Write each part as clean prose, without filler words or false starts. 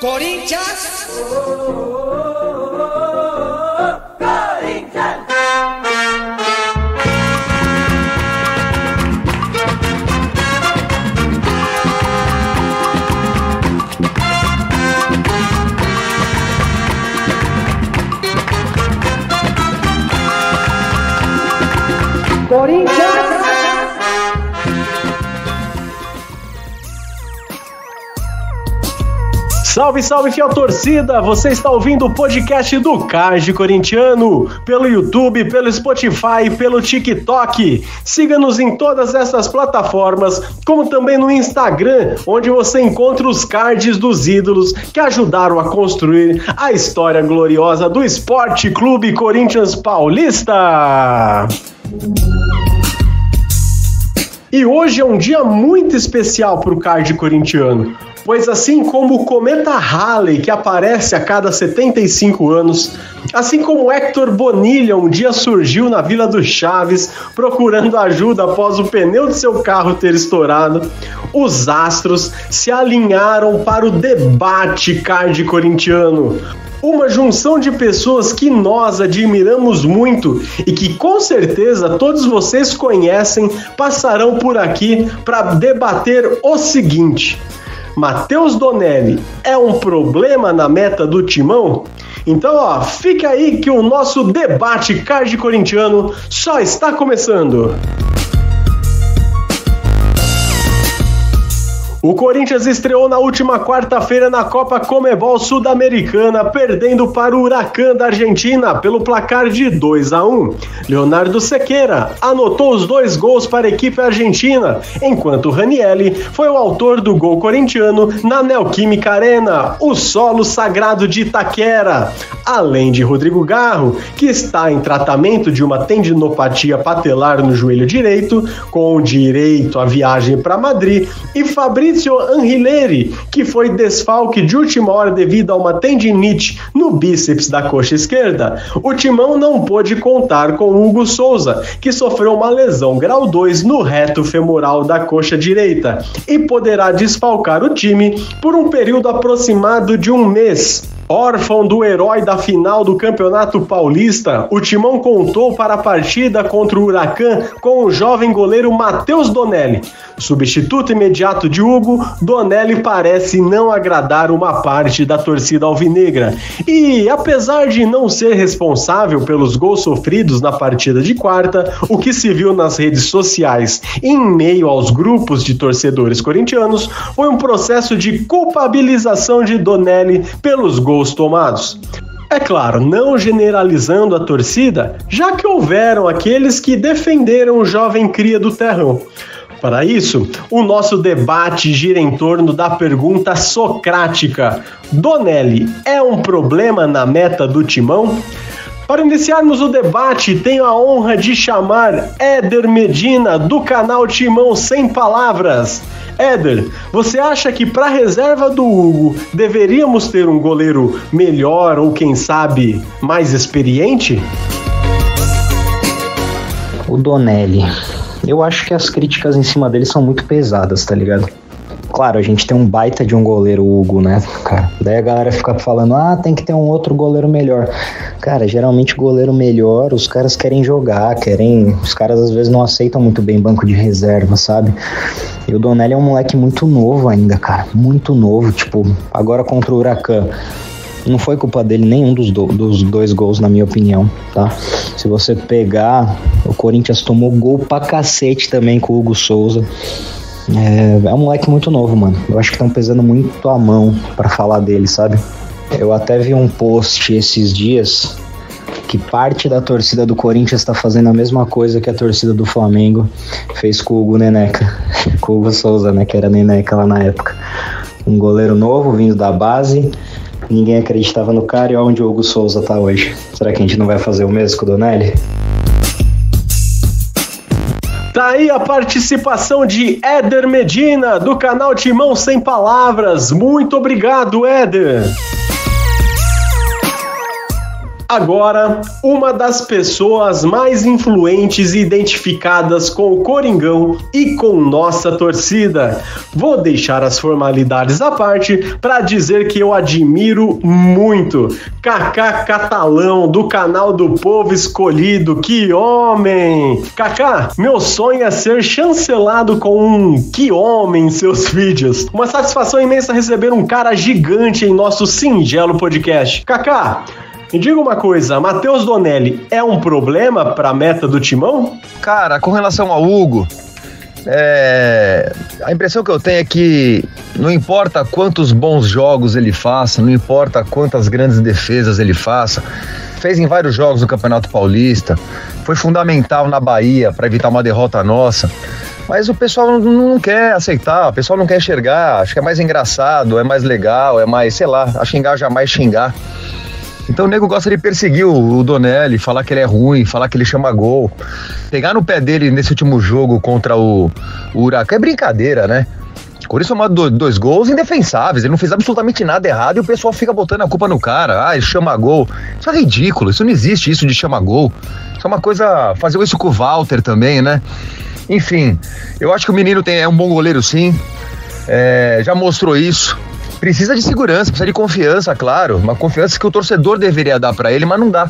Corinthians. Corinthians. Salve, salve, fiel torcida! Você está ouvindo o podcast do Card Corintiano pelo YouTube, pelo Spotify, pelo TikTok. Siga-nos em todas essas plataformas, como também no Instagram, onde você encontra os cards dos ídolos que ajudaram a construir a história gloriosa do Esporte Clube Corinthians Paulista. E hoje é um dia muito especial para o Card Corintiano, pois assim como o cometa Halley, que aparece a cada 75 anos, assim como Héctor Bonilha um dia surgiu na Vila do Chaves procurando ajuda após o pneu de seu carro ter estourado, os astros se alinharam para o debate Card Corintiano. Uma junção de pessoas que nós admiramos muito e que com certeza todos vocês conhecem passarão por aqui para debater o seguinte: Matheus Donelli é um problema na meta do Timão? Então, fica aí que o nosso debate Card Corintiano só está começando. O Corinthians estreou na última quarta-feira na Copa Conmebol Sul-Americana, perdendo para o Huracán da Argentina pelo placar de 2-1. Leonardo Sequeira anotou os 2 gols para a equipe argentina, enquanto Ranielli foi o autor do gol corintiano na Neoquímica Arena, o solo sagrado de Itaquera. Além de Rodrigo Garro, que está em tratamento de uma tendinopatia patelar no joelho direito, com direito à viagem para Madrid, e Fabrício Anrileri, que foi desfalque de última hora devido a uma tendinite no bíceps da coxa esquerda. O Timão não pôde contar com Hugo Souza, que sofreu uma lesão grau 2 no reto femoral da coxa direita e poderá desfalcar o time por um período aproximado de 1 mês. Órfão do herói da final do Campeonato Paulista, o Timão contou para a partida contra o Huracán com o jovem goleiro Matheus Donelli. Substituto imediato de Hugo, Donelli parece não agradar uma parte da torcida alvinegra. E, apesar de não ser responsável pelos gols sofridos na partida de quarta, o que se viu nas redes sociais em meio aos grupos de torcedores corintianos foi um processo de culpabilização de Donelli pelos gols tomados. É claro, não generalizando a torcida, já que houveram aqueles que defenderam o jovem cria do terrão. Para isso, o nosso debate gira em torno da pergunta socrática: Donelli é um problema na meta do Timão? Para iniciarmos o debate, tenho a honra de chamar Éder Medina, do canal Timão Sem Palavras. Éder, você acha que para a reserva do Hugo deveríamos ter um goleiro melhor ou, quem sabe, mais experiente? O Donelli, eu acho que as críticas em cima dele são muito pesadas, tá ligado? Claro, a gente tem um baita de um goleiro, o Hugo, né, cara? Daí a galera fica falando, tem que ter um outro goleiro melhor. Cara, geralmente goleiro melhor, os caras querem jogar, os caras às vezes não aceitam muito bem banco de reserva, sabe? E o Donelli é um moleque muito novo ainda, cara, muito novo, tipo, agora contra o Huracán. Não foi culpa dele nenhum dos 2 gols, na minha opinião, tá? Se você pegar, o Corinthians tomou gol pra cacete também com o Hugo Souza. É um moleque muito novo, mano. Eu acho que estão pesando muito a mão pra falar dele, sabe? Eu até vi um post esses dias que parte da torcida do Corinthians tá fazendo a mesma coisa que a torcida do Flamengo fez com o Hugo Neneca, com o Hugo Souza, né, que era Neneca lá na época. Um goleiro novo, vindo da base, ninguém acreditava no cara, e olha onde o Hugo Souza tá hoje. Será que a gente não vai fazer o mesmo com o Donelli? Tá aí a participação de Éder Medina, do canal Timão Sem Palavras. Muito obrigado, Éder. Agora, uma das pessoas mais influentes e identificadas com o Coringão e com nossa torcida. Vou deixar as formalidades à parte para dizer que eu admiro muito. Kaká Catalão, do canal do Povo Escolhido, que homem! Kaká, meu sonho é ser chancelado com um que homem em seus vídeos. Uma satisfação imensa receber um cara gigante em nosso singelo podcast. Kaká, me diga uma coisa, Matheus Donelli é um problema para a meta do Timão? Cara, com relação ao Hugo, a impressão que eu tenho é que não importa quantos bons jogos ele faça, não importa quantas grandes defesas ele faça, fez em vários jogos no Campeonato Paulista, foi fundamental na Bahia para evitar uma derrota nossa, mas o pessoal não quer aceitar, o pessoal não quer enxergar, acho que é mais engraçado, é mais legal, é mais, sei lá, acho que engaja mais xingar. Então o nego gosta de perseguir o Donelli, falar que ele é ruim, falar que ele chama gol. Pegar no pé dele nesse último jogo contra o Huracan é brincadeira, né? O Corinthians tomou dois gols indefensáveis, ele não fez absolutamente nada errado e o pessoal fica botando a culpa no cara. Ah, ele chama gol. Isso é ridículo, isso não existe, isso de chama gol. Isso é uma coisa, fazer isso com o Walter também, né? Enfim, eu acho que o menino é um bom goleiro sim, já mostrou isso. Precisa de segurança, precisa de confiança, claro. Uma confiança que o torcedor deveria dar pra ele, mas não dá.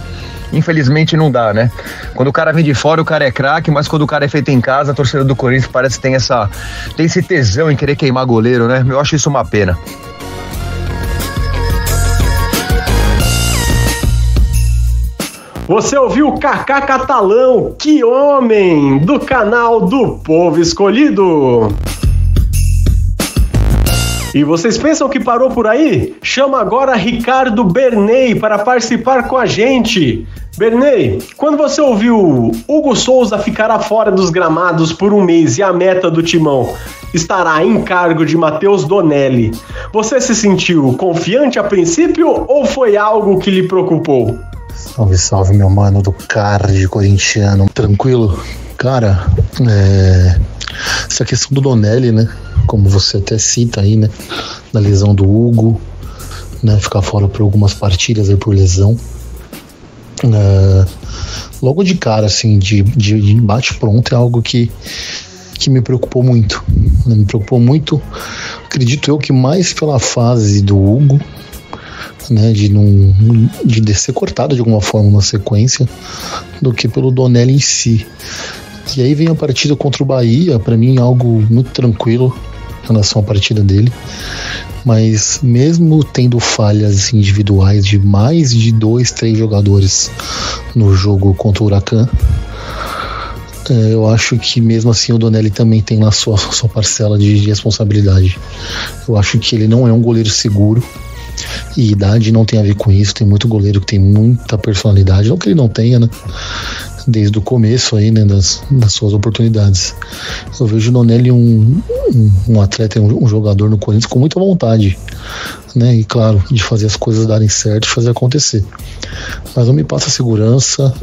Infelizmente não dá, né? Quando o cara vem de fora, o cara é craque, mas quando o cara é feito em casa, a torcida do Corinthians parece que tem esse tesão em querer queimar goleiro, né? Eu acho isso uma pena. Você ouviu o Kaká Catalão, que homem, do canal do Povo Escolhido. E vocês pensam que parou por aí? Chama agora Ricardo Bernay para participar com a gente. Bernay, quando você ouviu Hugo Souza ficará fora dos gramados por um mês e a meta do Timão estará em cargo de Matheus Donelli, você se sentiu confiante a princípio ou foi algo que lhe preocupou? Salve, salve, meu mano do card corintiano. Tranquilo? Cara, essa questão do Donelli, né? Como você até cita aí, né? Da lesão do Hugo, né? Ficar fora por algumas partidas aí por lesão. Logo de cara, assim, de bate pronto, é algo que me preocupou muito. Né? Me preocupou muito, acredito eu, que mais pela fase do Hugo, né? De ser cortado de alguma forma uma sequência, do que pelo Donelli em si. E aí vem a partida contra o Bahia, pra mim algo muito tranquilo em relação à partida dele, mas mesmo tendo falhas individuais de mais de 2-3 jogadores no jogo contra o Huracan, eu acho que mesmo assim o Donelli também tem lá sua parcela de responsabilidade. Eu acho que ele não é um goleiro seguro, e idade não tem a ver com isso. Tem muito goleiro que tem muita personalidade, não que ele não tenha, né? Desde o começo aí, né, das suas oportunidades. Eu vejo o Donelli um atleta, um jogador no Corinthians com muita vontade, né, e claro, de fazer as coisas darem certo e fazer acontecer. Mas não me passa segurança,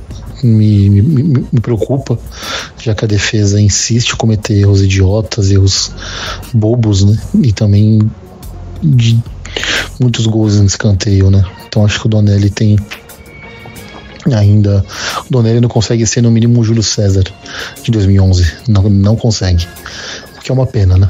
me preocupa, já que a defesa insiste em cometer erros idiotas, erros bobos, né, e também de muitos gols em escanteio, né. Então acho que o Donelli tem ainda, o Donelli não consegue ser no mínimo o Júlio César de 2011, não consegue, o que é uma pena, né?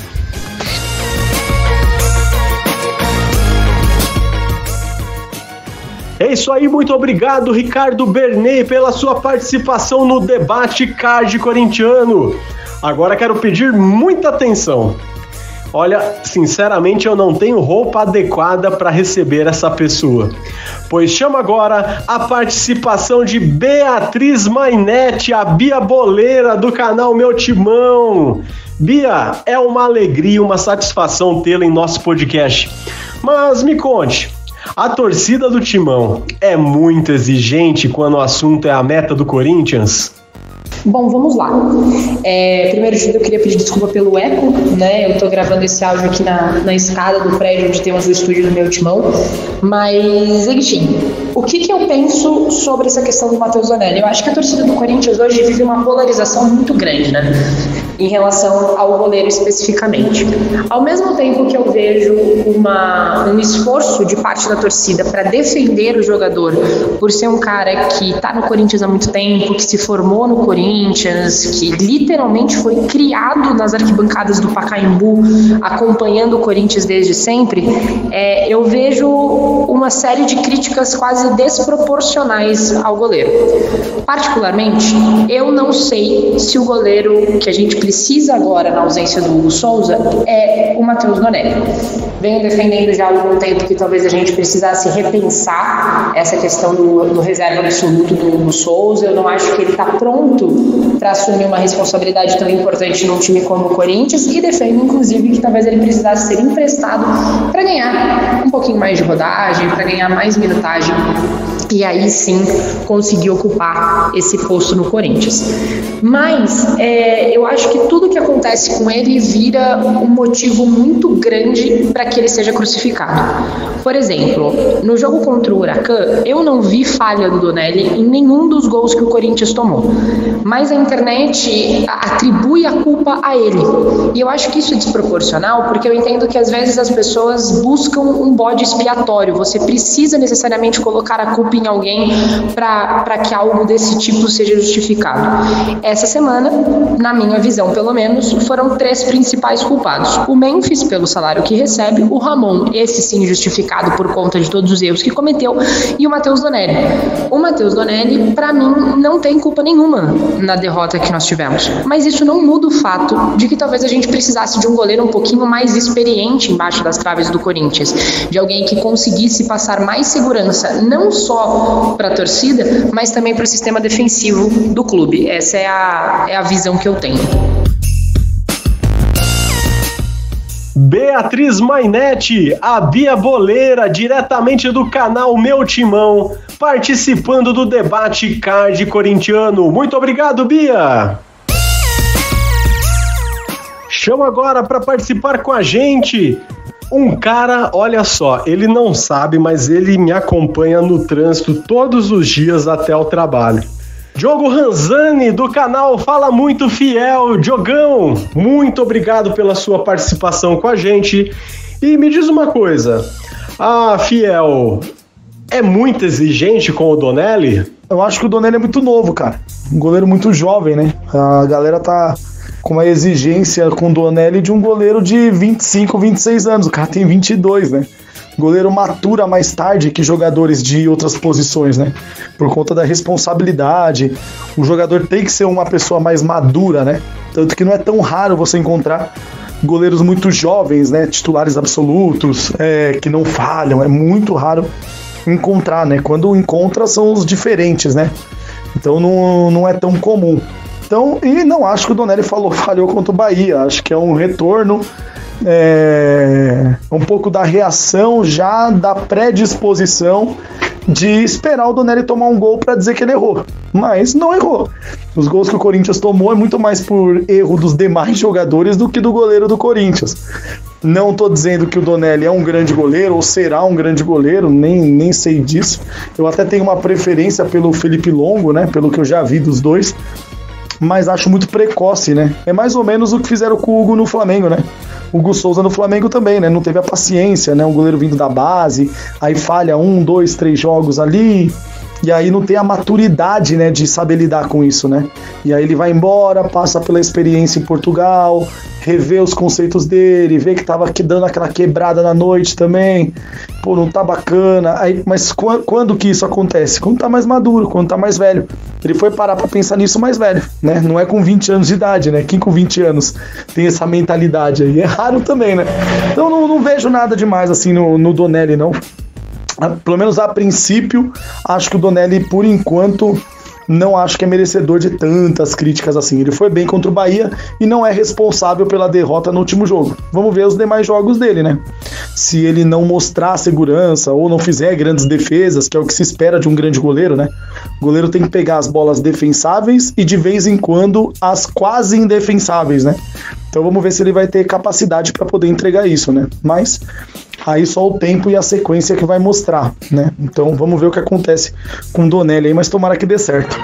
É isso aí, muito obrigado, Ricardo Bernay, pela sua participação no debate card corintiano. Agora quero pedir muita atenção. Olha, sinceramente eu não tenho roupa adequada para receber essa pessoa, pois chamo agora a participação de Beatriz Mainetti, a Bia Boleira do canal Meu Timão. Bia, é uma alegria, uma satisfação tê-la em nosso podcast. Mas me conte, a torcida do Timão é muito exigente quando o assunto é a meta do Corinthians? Bom, vamos lá. Primeiro de tudo eu queria pedir desculpa pelo eco, né? Eu tô gravando esse áudio aqui na escada do prédio onde temos o estúdio do Meu Timão. Mas, enfim, o que eu penso sobre essa questão do Matheus Donelli? Eu acho que a torcida do Corinthians hoje vive uma polarização muito grande, né? em relação ao goleiro especificamente. Ao mesmo tempo que eu vejo um esforço de parte da torcida para defender o jogador por ser um cara que está no Corinthians há muito tempo, que se formou no Corinthians, que literalmente foi criado nas arquibancadas do Pacaembu, acompanhando o Corinthians desde sempre, eu vejo uma série de críticas quase desproporcionais ao goleiro. Particularmente, eu não sei se o goleiro que a gente precisa agora na ausência do Hugo Souza é o Matheus Donelli. Venho defendendo já há algum tempo que talvez a gente precisasse repensar essa questão do reserva absoluto do Hugo Souza. Eu não acho que ele está pronto para assumir uma responsabilidade tão importante num time como o Corinthians, e defendo inclusive que talvez ele precisasse ser emprestado para ganhar um pouquinho mais de rodagem, para ganhar mais minutagem e aí sim conseguir ocupar esse posto no Corinthians. Mas eu acho que tudo que acontece com ele vira um motivo muito grande para que ele seja crucificado. Por exemplo, no jogo contra o Huracan, eu não vi falha do Donelli em nenhum dos gols que o Corinthians tomou, mas a internet atribui a culpa a ele, e eu acho que isso é desproporcional, porque eu entendo que às vezes as pessoas buscam um bode expiatório. Você precisa necessariamente colocar a culpa em alguém para que algo desse tipo seja justificado. Essa semana, na minha visão pelo menos, foram 3 principais culpados: o Memphis pelo salário que recebe, o Ramon, esse sim justificado por conta de todos os erros que cometeu, e o Matheus Donelli. O Matheus Donelli, para mim, não tem culpa nenhuma na derrota que nós tivemos, mas isso não muda o fato de que talvez a gente precisasse de um goleiro um pouquinho mais experiente embaixo das traves do Corinthians, de alguém que conseguisse passar mais segurança, não só para a torcida, mas também para o sistema defensivo do clube. Essa é a visão que eu tenho. Beatriz Mainetti, a Bia Boleira, diretamente do canal Meu Timão, participando do debate card corintiano. Muito obrigado, Bia! Chamo agora para participar com a gente um cara, olha só, ele não sabe, mas ele me acompanha no trânsito todos os dias até o trabalho. Diogo Ranzani, do canal Fala Muito Fiel. Diogão, muito obrigado pela sua participação com a gente. E me diz uma coisa, a Fiel é muito exigente com o Donelli? Eu acho que o Donelli é muito novo, cara. Um goleiro muito jovem, né? A galera tá com uma exigência com o Donelli de um goleiro de 25, 26 anos. O cara tem 22, né? O goleiro matura mais tarde que jogadores de outras posições, né? Por conta da responsabilidade. O jogador tem que ser uma pessoa mais madura, né? Tanto que não é tão raro você encontrar goleiros muito jovens, né? Titulares absolutos, que não falham. É muito raro encontrar, né? Quando encontra, são os diferentes, né? Então não é tão comum. Então, e não acho que o Donelli falhou contra o Bahia. Acho que é um retorno, um pouco da reação já da predisposição de esperar o Donelli tomar um gol para dizer que ele errou, mas não errou. Os gols que o Corinthians tomou é muito mais por erro dos demais jogadores do que do goleiro do Corinthians. Não tô dizendo que o Donelli é um grande goleiro ou será um grande goleiro, nem sei disso. Eu até tenho uma preferência pelo Felipe Longo, né, pelo que eu já vi dos dois, mas acho muito precoce, né? É mais ou menos o que fizeram com o Hugo no Flamengo, né? O Hugo Souza no Flamengo também, né? Não teve a paciência, né? Um goleiro vindo da base, aí falha 1, 2, 3 jogos ali, e aí não tem a maturidade, né, de saber lidar com isso, né? E aí ele vai embora, passa pela experiência em Portugal, revê os conceitos dele, vê que tava dando aquela quebrada na noite também, pô, não tá bacana. Aí, mas quando que isso acontece? Quando tá mais maduro, quando tá mais velho. Ele foi parar pra pensar nisso mais velho, né? Não é com 20 anos de idade, né? Quem com 20 anos tem essa mentalidade aí? É raro também, né? Então não vejo nada demais assim no Donelli, não. Pelo menos a princípio, acho que o Donelli, por enquanto, não acho que é merecedor de tantas críticas assim. Ele foi bem contra o Bahia e não é responsável pela derrota no último jogo. Vamos ver os demais jogos dele, né? Se ele não mostrar segurança ou não fizer grandes defesas, que é o que se espera de um grande goleiro, né? O goleiro tem que pegar as bolas defensáveis e de vez em quando as quase indefensáveis, né? Então vamos ver se ele vai ter capacidade para poder entregar isso, né? Mas aí só o tempo e a sequência que vai mostrar, né? Então vamos ver o que acontece com o Donelli aí, mas tomara que dê certo.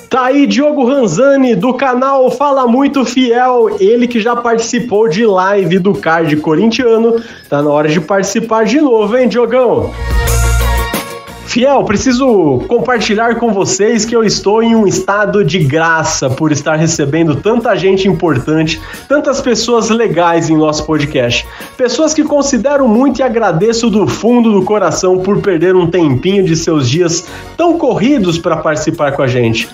Tá Tá aí Diogo Ranzani, do canal Fala Muito Fiel, ele que já participou de live do card corintiano. Tá na hora de participar de novo, hein, Diogão? Fiel, preciso compartilhar com vocês que eu estou em um estado de graça por estar recebendo tanta gente importante, tantas pessoas legais em nosso podcast. Pessoas que considero muito e agradeço do fundo do coração por perder um tempinho de seus dias tão corridos para participar com a gente.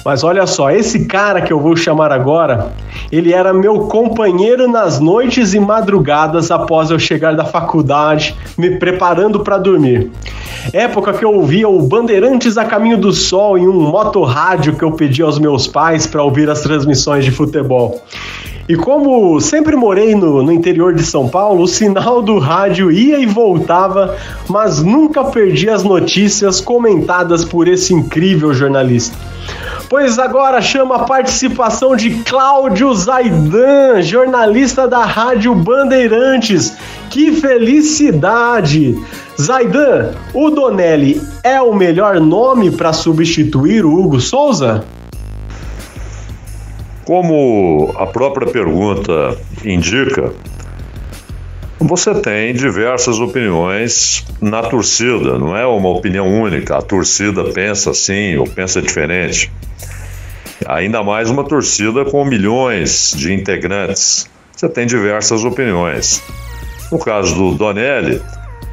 Mas olha só, esse cara que eu vou chamar agora, ele era meu companheiro nas noites e madrugadas após eu chegar da faculdade, me preparando para dormir. Época que eu ouvia o Bandeirantes a Caminho do Sol em um motorrádio que eu pedi aos meus pais para ouvir as transmissões de futebol. E como sempre morei no interior de São Paulo, o sinal do rádio ia e voltava, mas nunca perdi as notícias comentadas por esse incrível jornalista. Pois agora chama a participação de Cláudio Zaidan, jornalista da Rádio Bandeirantes. Que felicidade! Zaidan, o Donelli é o melhor nome para substituir o Hugo Souza? Como a própria pergunta indica, você tem diversas opiniões na torcida, não é uma opinião única. A torcida pensa assim ou pensa diferente. Ainda mais uma torcida com milhões de integrantes. Você tem diversas opiniões. No caso do Donelli,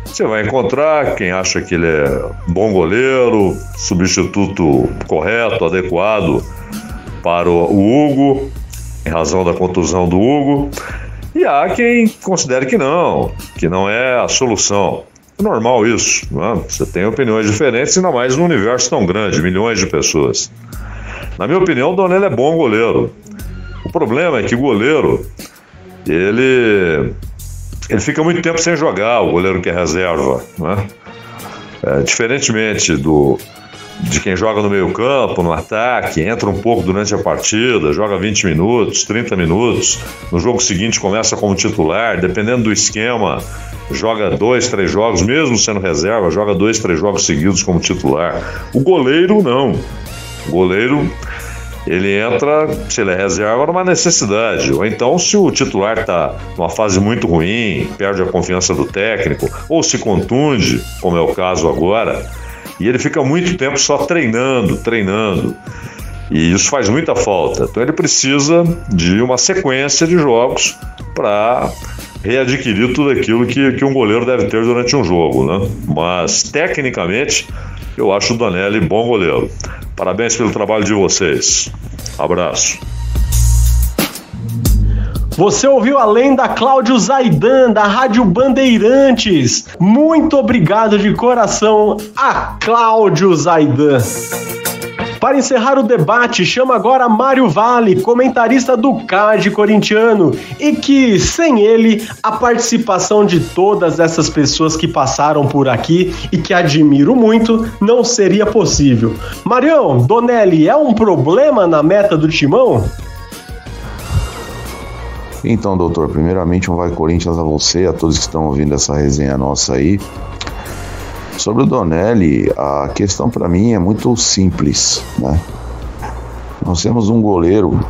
você vai encontrar quem acha que ele é bom goleiro, substituto correto, adequado para o Hugo, em razão da contusão do Hugo. E há quem considere que não é a solução. É normal isso, não é? Você tem opiniões diferentes, ainda mais num universo tão grande, milhões de pessoas. Na minha opinião, o Donelli é bom goleiro. O problema é que o goleiro, ele fica muito tempo sem jogar, o goleiro que é reserva, né? Diferentemente de quem joga no meio campo, no ataque, entra um pouco durante a partida, joga 20 minutos, 30 minutos, no jogo seguinte começa como titular, dependendo do esquema, joga 2, 3 jogos, mesmo sendo reserva, joga 2, 3 jogos seguidos como titular. O goleiro não. O goleiro, ele entra, se ele é reserva, numa necessidade, ou então se o titular está numa fase muito ruim, perde a confiança do técnico, ou se contunde, como é o caso agora, e ele fica muito tempo só treinando, e isso faz muita falta. Então ele precisa de uma sequência de jogos para readquirir tudo aquilo que um goleiro deve ter durante um jogo, né? Mas tecnicamente eu acho o Donelli bom goleiro. Parabéns pelo trabalho de vocês. Abraço. Você ouviu a lenda Cláudio Zaidan, da Rádio Bandeirantes. Muito obrigado de coração a Cláudio Zaidan. Para encerrar o debate, chama agora Mário Vale, comentarista do card corintiano, e que, sem ele, a participação de todas essas pessoas que passaram por aqui e que admiro muito, não seria possível. Marião, Donelli é um problema na meta do Timão? Então, doutor, primeiramente um vai Corinthians a você, a todos que estão ouvindo essa resenha nossa aí. Sobre o Donelli, a questão para mim é muito simples, né? Nós temos um goleiro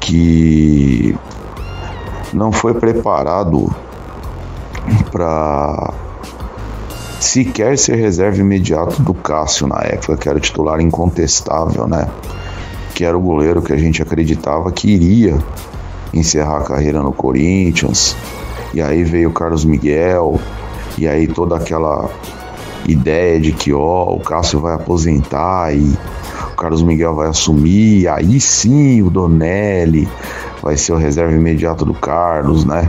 que não foi preparado para sequer ser reserva imediato do Cássio na época, que era o titular incontestável, né? Que era o goleiro que a gente acreditava que iria encerrar a carreira no Corinthians. E aí veio o Carlos Miguel, e aí toda aquela ideia de que o Cássio vai aposentar e o Carlos Miguel vai assumir, e aí sim o Donelli vai ser o reserva imediato do Carlos, né?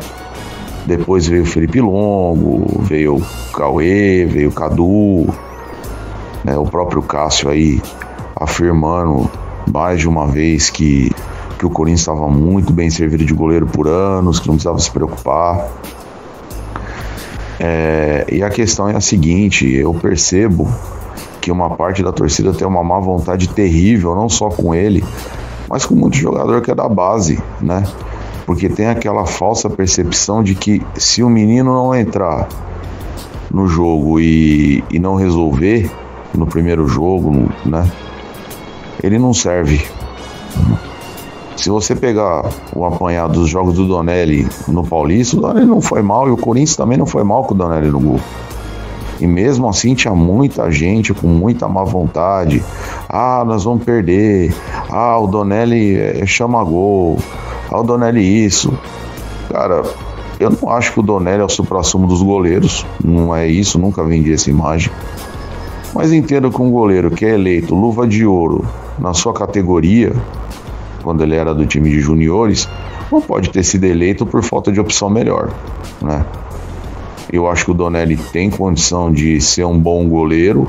Depois veio o Felipe Longo, veio o Cauê, veio o Cadu, né? O próprio Cássio aí afirmando mais de uma vez que o Corinthians estava muito bem servido de goleiro por anos, que não precisava se preocupar. E a questão é a seguinte: eu percebo que uma parte da torcida tem uma má vontade terrível, não só com ele, mas com muito jogador que é da base, né? Porque tem aquela falsa percepção de que se o menino não entrar no jogo e não resolver no primeiro jogo, né? ele não serve. Se você pegar o apanhado dos jogos do Donelli no Paulista, o Donelli não foi mal e o Corinthians também não foi mal com o Donelli no gol. E mesmo assim tinha muita gente com muita má vontade. Ah, nós vamos perder. Ah, o Donelli chama gol. Ah, o Donelli isso. Cara, eu não acho que o Donelli é o suprassumo dos goleiros. Não é isso, nunca vendi essa imagem. Mas entendo que um goleiro que é eleito luva de ouro na sua categoria, quando ele era do time de juniores, não pode ter sido eleito por falta de opção melhor, né? Eu acho que o Donelli tem condição de ser um bom goleiro,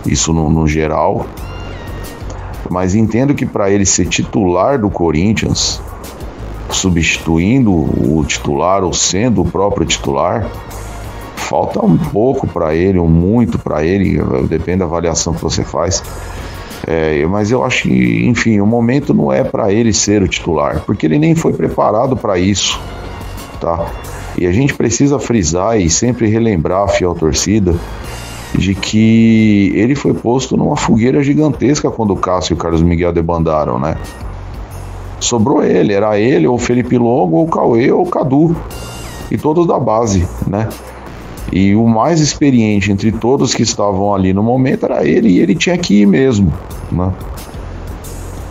isso no geral, mas entendo que para ele ser titular do Corinthians, substituindo o titular ou sendo o próprio titular, falta um pouco para ele, ou muito para ele, depende da avaliação que você faz. Mas eu acho que, enfim, o momento não é para ele ser o titular, porque ele nem foi preparado para isso, tá? E a gente precisa frisar e sempre relembrar a fiel torcida de que ele foi posto numa fogueira gigantesca quando o Cássio e o Carlos Miguel debandaram, né? Sobrou ele, era ele, ou o Felipe Longo, ou o Cauê, ou o Cadu, e todos da base, né? E o mais experiente entre todos que estavam ali no momento era ele, e ele tinha que ir mesmo, né?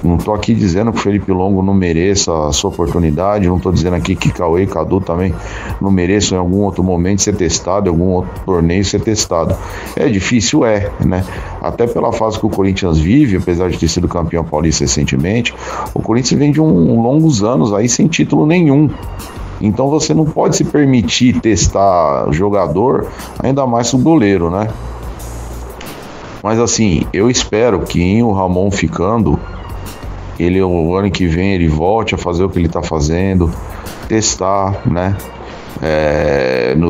Não estou aqui dizendo que o Felipe Longo não mereça a sua oportunidade, não estou dizendo aqui que Cauê e Cadu também não mereçam em algum outro momento ser testado, em algum outro torneio ser testado. É difícil, né? Até pela fase que o Corinthians vive, apesar de ter sido campeão paulista recentemente, o Corinthians vem de longos anos aí sem título nenhum. Então você não pode se permitir testar jogador, ainda mais o goleiro, né? Mas assim, eu espero que em o Ramon ficando, ele o ano que vem ele volte a fazer o que ele está fazendo, testar, né?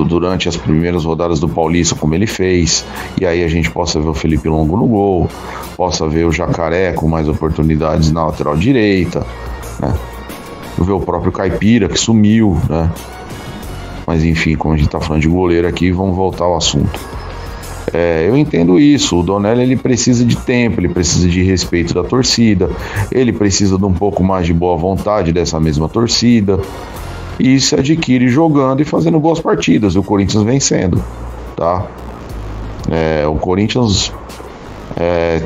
Durante as primeiras rodadas do Paulista, como ele fez, e aí a gente possa ver o Felipe Longo no gol, possa ver o Jacaré com mais oportunidades na lateral direita, né? Ver o próprio Caipira que sumiu, né? Mas enfim, como a gente está falando de goleiro aqui, vamos voltar ao assunto. Eu entendo isso, o Donelli ele precisa de tempo, ele precisa de respeito da torcida, ele precisa de um pouco mais de boa vontade dessa mesma torcida, e isso se adquire jogando e fazendo boas partidas, o Corinthians vencendo, tá? O Corinthians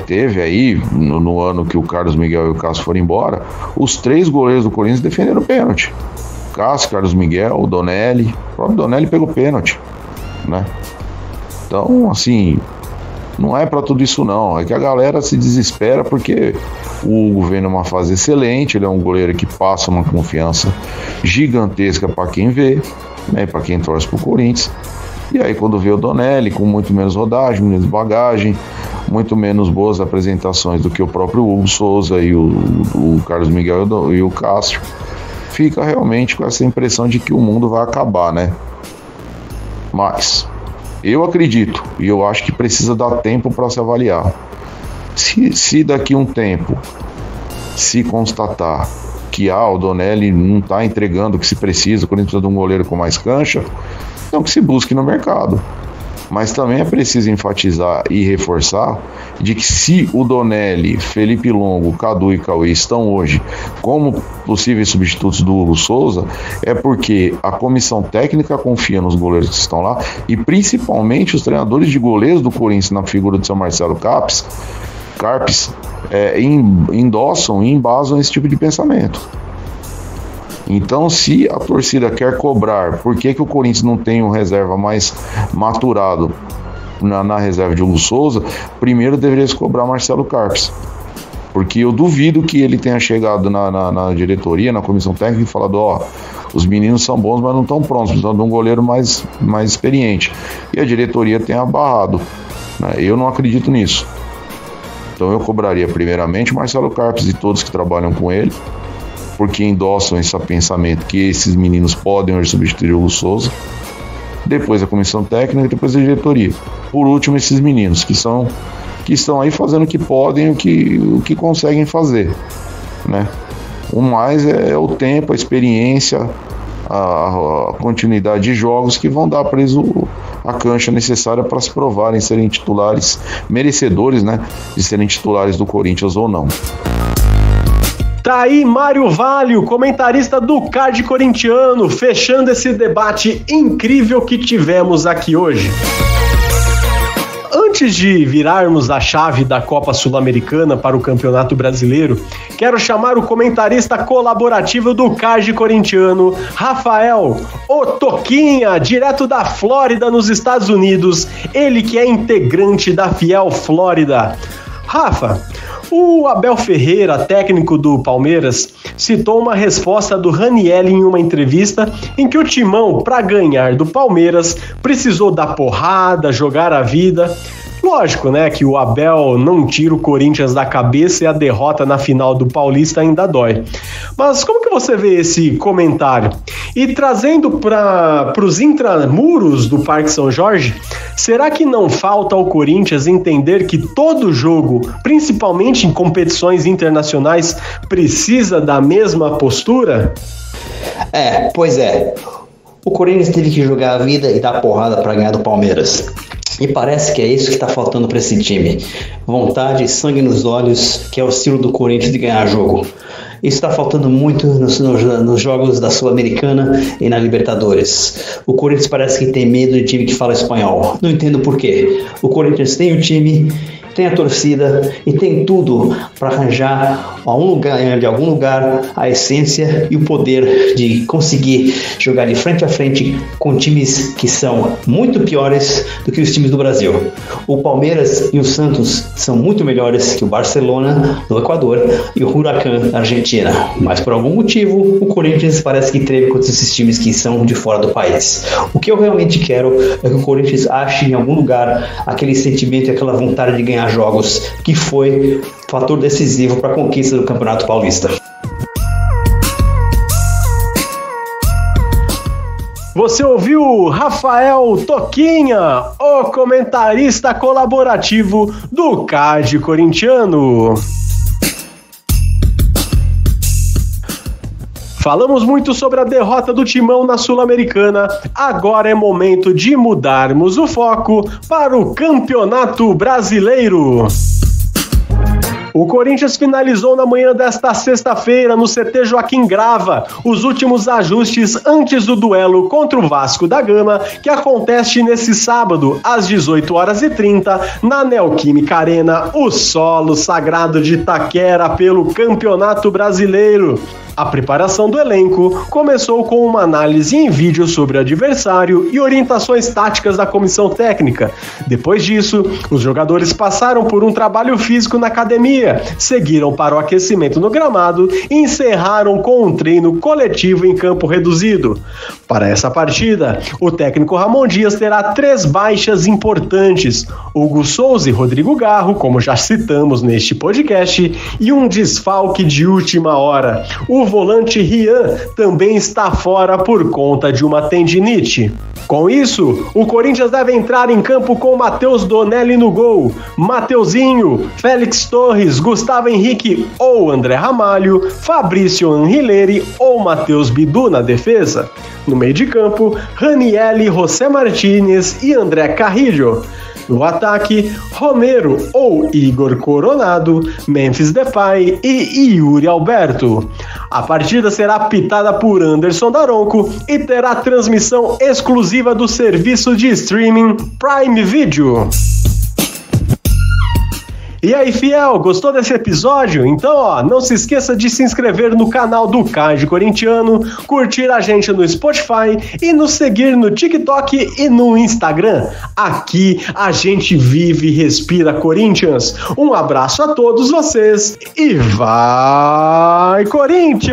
teve aí, no ano que o Carlos Miguel e o Cássio foram embora, os 3 goleiros do Corinthians defenderam o pênalti. Cássio, Carlos Miguel, o Donelli, o próprio Donelli pegou pênalti, né? Então, assim, não é pra tudo isso não, é que a galera se desespera porque o Hugo vem numa fase excelente, ele é um goleiro que passa uma confiança gigantesca pra quem vê, né, pra quem torce pro Corinthians, e aí quando vê o Donelli com muito menos rodagem, menos bagagem, muito menos boas apresentações do que o próprio Hugo Souza e o Carlos Miguel e o Cássio, fica realmente com essa impressão de que o mundo vai acabar, né? Mas eu acredito, e eu acho que precisa dar tempo para se avaliar. Se daqui a um tempo se constatar que o Donelli não está entregando o que se precisa, quando precisa de um goleiro com mais cancha, então que se busque no mercado. Mas também é preciso enfatizar e reforçar de que se o Donelli, Felipe Longo, Cadu e Cauê estão hoje como possíveis substitutos do Hugo Souza, é porque a comissão técnica confia nos goleiros que estão lá e principalmente os treinadores de goleiros do Corinthians, na figura de São Marcelo Carpes, endossam e embasam esse tipo de pensamento. Então, se a torcida quer cobrar por que o Corinthians não tem um reserva mais maturado na reserva de Hugo Souza, primeiro deveria se cobrar Marcelo Carpes, porque eu duvido que ele tenha chegado na diretoria, na comissão técnica e falado, os meninos são bons, mas não estão prontos, precisam de um goleiro mais experiente, e a diretoria tenha barrado, né? Eu não acredito nisso. Então eu cobraria primeiramente Marcelo Carpes e todos que trabalham com ele, porque endossam esse pensamento que esses meninos podem hoje substituir o Hugo Souza, depois a comissão técnica e depois a diretoria. Por último, esses meninos que estão aí fazendo o que podem, o que conseguem fazer, né? O mais é o tempo, a experiência, a continuidade de jogos que vão dar para eles a cancha necessária para se provarem serem titulares, merecedores, né, de serem titulares do Corinthians ou não. Tá aí Mário Valio, comentarista do Card Corintiano, fechando esse debate incrível que tivemos aqui hoje. Antes de virarmos a chave da Copa Sul-Americana para o Campeonato Brasileiro, quero chamar o comentarista colaborativo do Card Corintiano, Rafael O Toquinha, direto da Flórida, nos Estados Unidos, ele que é integrante da Fiel Flórida. Rafa, o Abel Ferreira, técnico do Palmeiras, citou uma resposta do Ranieri em uma entrevista em que o Timão, para ganhar do Palmeiras, precisou dar porrada, jogar a vida. Lógico, né, que o Abel não tira o Corinthians da cabeça e a derrota na final do Paulista ainda dói. Mas como que você vê esse comentário? E trazendo para os intramuros do Parque São Jorge, será que não falta ao Corinthians entender que todo jogo, principalmente em competições internacionais, precisa da mesma postura? Pois é. O Corinthians teve que jogar a vida e dar porrada para ganhar do Palmeiras. E parece que é isso que está faltando para esse time. Vontade, sangue nos olhos, que é o estilo do Corinthians de ganhar jogo. Isso está faltando muito nos jogos da Sul-Americana e na Libertadores. O Corinthians parece que tem medo de time que fala espanhol. Não entendo por quê. O Corinthians tem o time, tem a torcida e tem tudo para arranjar de algum lugar a essência e o poder de conseguir jogar de frente a frente com times que são muito piores do que os times do Brasil. O Palmeiras e o Santos são muito melhores que o Barcelona do Equador e o Huracan da Argentina, mas por algum motivo o Corinthians parece que treme contra esses times que são de fora do país. O que eu realmente quero é que o Corinthians ache em algum lugar aquele sentimento e aquela vontade de ganhar jogos que foi fator decisivo para a conquista do Campeonato Paulista. Você ouviu Rafael Toquinha, o comentarista colaborativo do Card Corintiano. Falamos muito sobre a derrota do Timão na Sul-Americana, agora é momento de mudarmos o foco para o Campeonato Brasileiro. O Corinthians finalizou na manhã desta sexta-feira no CT Joaquim Grava os últimos ajustes antes do duelo contra o Vasco da Gama, que acontece nesse sábado às 18h30 na Neoquímica Arena, o solo sagrado de Itaquera pelo Campeonato Brasileiro. A preparação do elenco começou com uma análise em vídeo sobre o adversário e orientações táticas da comissão técnica. Depois disso, os jogadores passaram por um trabalho físico na academia, seguiram para o aquecimento no gramado e encerraram com um treino coletivo em campo reduzido. Para essa partida, o técnico Ramon Dias terá 3 baixas importantes: Hugo Souza e Rodrigo Garro, como já citamos neste podcast, e um desfalque de última hora. O volante Rian também está fora por conta de uma tendinite. Com isso, o Corinthians deve entrar em campo com Matheus Donelli no gol, Mateuzinho, Félix Torres, Gustavo Henrique ou André Ramalho, Fabrício Anrileri ou Matheus Bidu na defesa. No meio de campo, Ranieri, José Martínez e André Carrillo. No ataque, Romero ou Igor Coronado, Memphis Depay e Yuri Alberto. A partida será apitada por Anderson Daronco e terá transmissão exclusiva do serviço de streaming Prime Video. E aí, fiel, gostou desse episódio? Então, não se esqueça de se inscrever no canal do Card Corintiano, curtir a gente no Spotify e nos seguir no TikTok e no Instagram. Aqui a gente vive e respira Corinthians. Um abraço a todos vocês e vai Corinthians!